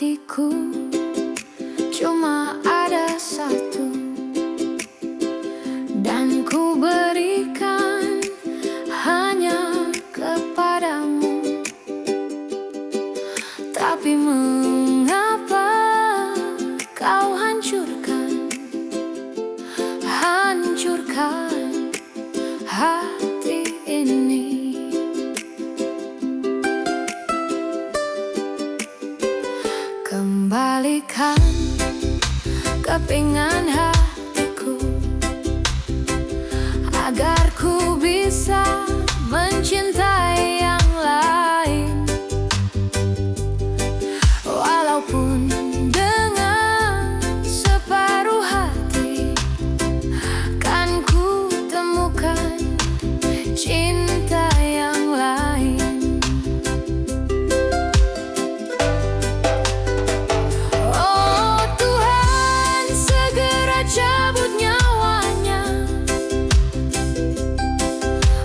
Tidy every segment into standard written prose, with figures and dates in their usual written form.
hatiku cuma ada satu, dan ku berikan hanya kepadamu. Tapi mengapa kau hancurkan hati ini? Kembalikan kepingan hatiku agar ku bisa mencintai yang lain, walaupun dengan separuh hati. Kan ku temukan cinta yang lain. Oh Tuhan, segera cabut nyawanya,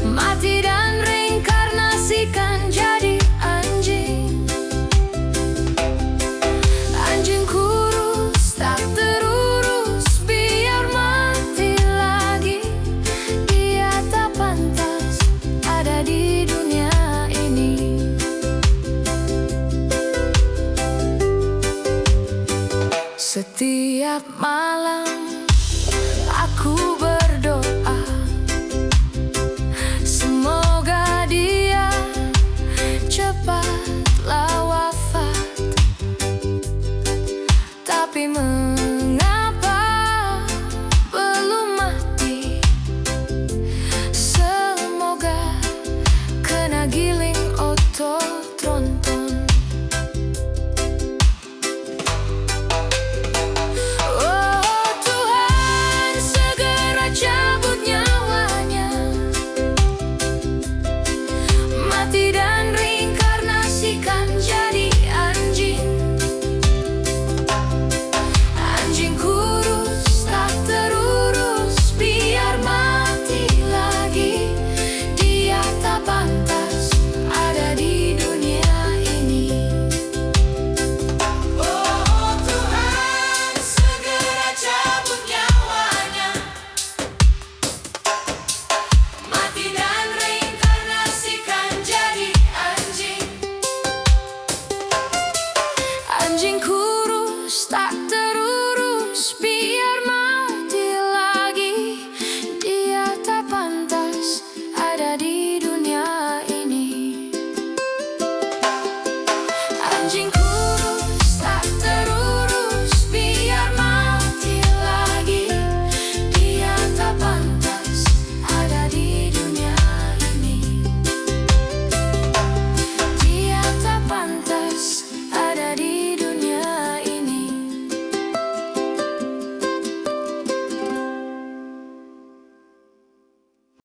mati dan reinkarnasikan jadi anjing. Anjing kurus tak terurus, biar mati lagi. Dia tak pantas ada di dunia ini. Setiap malam